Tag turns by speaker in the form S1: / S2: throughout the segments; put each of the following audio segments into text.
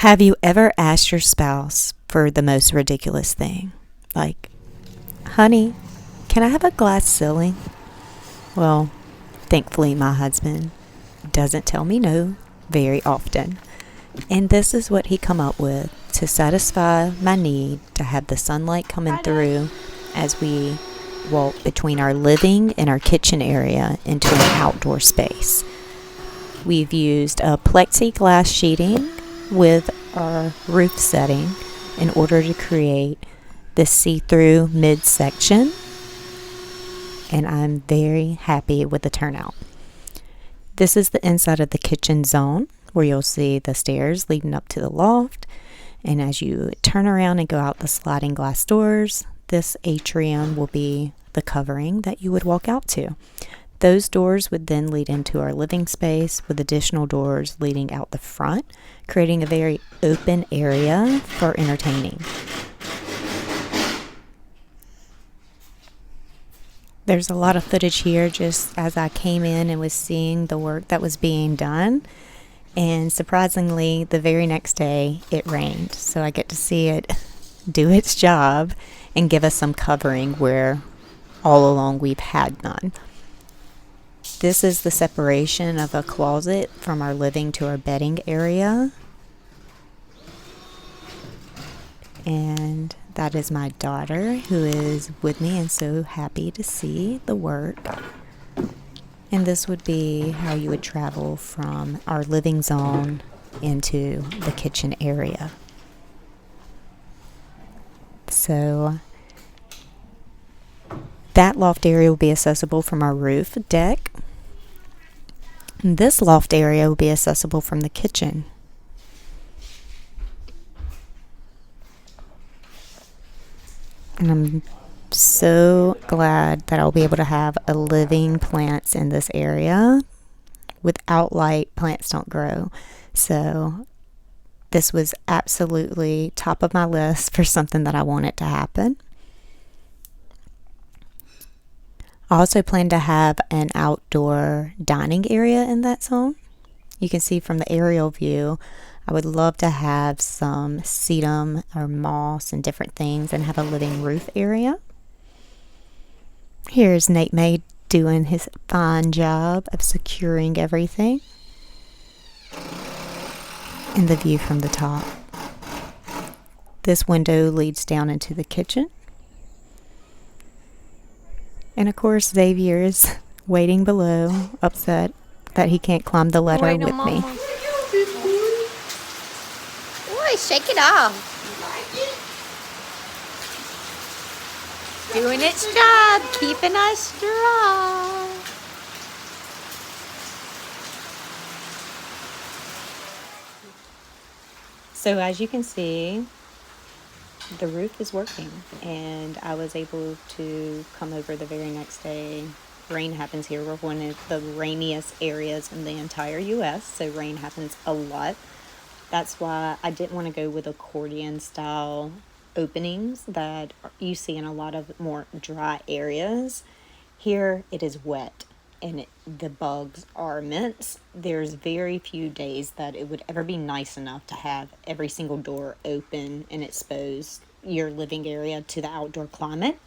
S1: Have you ever asked your spouse for the most ridiculous thing? Like, honey, can I have a glass ceiling? Well, thankfully, my husband doesn't tell me no very often. And this is what he come up with to satisfy my need to have the sunlight coming through as we walk between our living and our kitchen area into an outdoor space. We've used a plexiglass sheeting with our roof setting in order to create this see-through midsection, and I'm very happy with the turnout. This is the inside of the kitchen zone where you'll see the stairs leading up to the loft, and as you turn around and go out the sliding glass doors, this atrium will be the covering that you would walk out to. Those doors would then lead into our living space with additional doors leading out the front, creating a very open area for entertaining. There's a lot of footage here just as I came in and was seeing the work that was being done. And surprisingly, the very next day it rained. So I get to see it do its job and give us some covering where all along we've had none. This is the separation of a closet from our living to our bedding area. And that is my daughter who is with me and so happy to see the work. And this would be how you would travel from our living zone into the kitchen area. So that loft area will be accessible from our roof deck. And this loft area will be accessible from the kitchen. And I'm so glad that I'll be able to have a living plants in this area. Without light, plants don't grow. So this was absolutely top of my list for something that I wanted to happen. I also plan to have an outdoor dining area in that zone. You can see from the aerial view, I would love to have some sedum or moss and different things and have a living roof area. Here's Nate May doing his fine job of securing everything. And the view from the top. This window leads down into the kitchen. And of course, Xavier is waiting below, upset that he can't climb the ladder with me.
S2: Boy, shake it off. Doing its job, keeping us dry.
S1: So as you can see, the roof is working, and I was able to come over the very next day. Rain happens here. We're one of the rainiest areas in the entire U.S., so rain happens a lot. That's why I didn't want to go with accordion style openings that you see in a lot of more dry areas. Here it is wet, and the bugs are immense. There's very few days that it would ever be nice enough to have every single door open and expose your living area to the outdoor climate.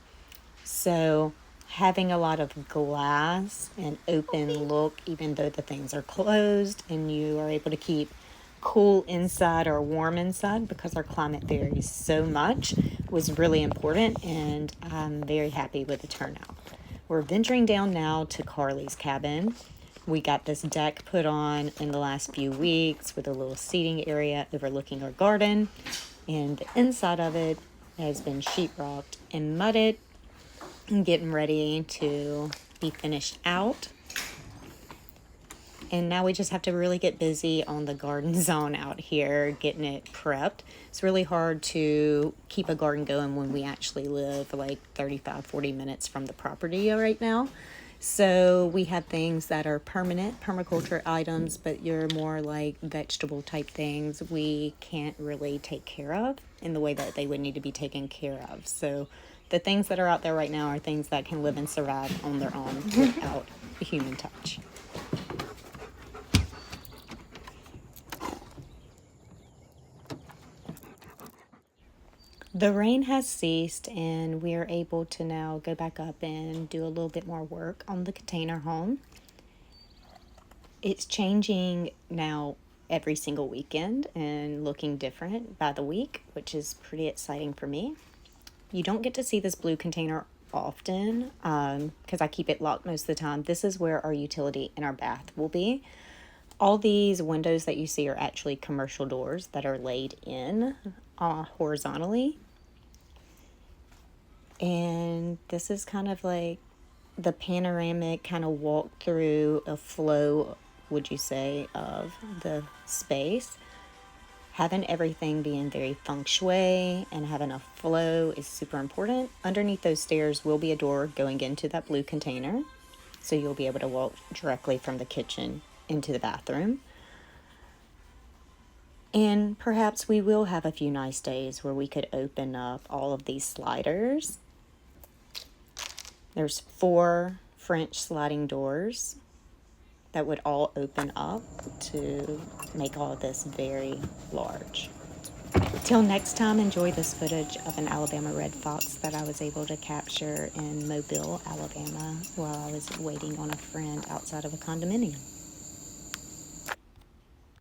S1: So having a lot of glass and open look, even though the things are closed, and you are able to keep cool inside or warm inside because our climate varies so much, was really important, and I'm very happy with the turnout. We're venturing down now to Carly's cabin. We got this deck put on in the last few weeks with a little seating area overlooking our garden, and the inside of it has been sheetrocked and mudded and getting ready to be finished out. And now we just have to really get busy on the garden zone out here, getting it prepped. It's really hard to keep a garden going when we actually live like 35, 40 minutes from the property right now. So we have things that are permanent permaculture items, but you're more like vegetable type things we can't really take care of in the way that they would need to be taken care of. So the things that are out there right now are things that can live and survive on their own without a human touch. The rain has ceased, and we are able to now go back up and do a little bit more work on the container home. It's changing now every single weekend and looking different by the week, which is pretty exciting for me. You don't get to see this blue container often because I keep it locked most of the time. This is where our utility and our bath will be. All these windows that you see are actually commercial doors that are laid in horizontally. And this is kind of like the panoramic kind of walk through a flow, would you say, of the space. Having everything being very feng shui and having a flow is super important. Underneath those stairs will be a door going into that blue container. So you'll be able to walk directly from the kitchen into the bathroom. And perhaps we will have a few nice days where we could open up all of these sliders. There's 4 French sliding doors that would all open up to make all of this very large. Till next time, enjoy this footage of an Alabama red fox that I was able to capture in Mobile, Alabama, while I was waiting on a friend outside of a condominium.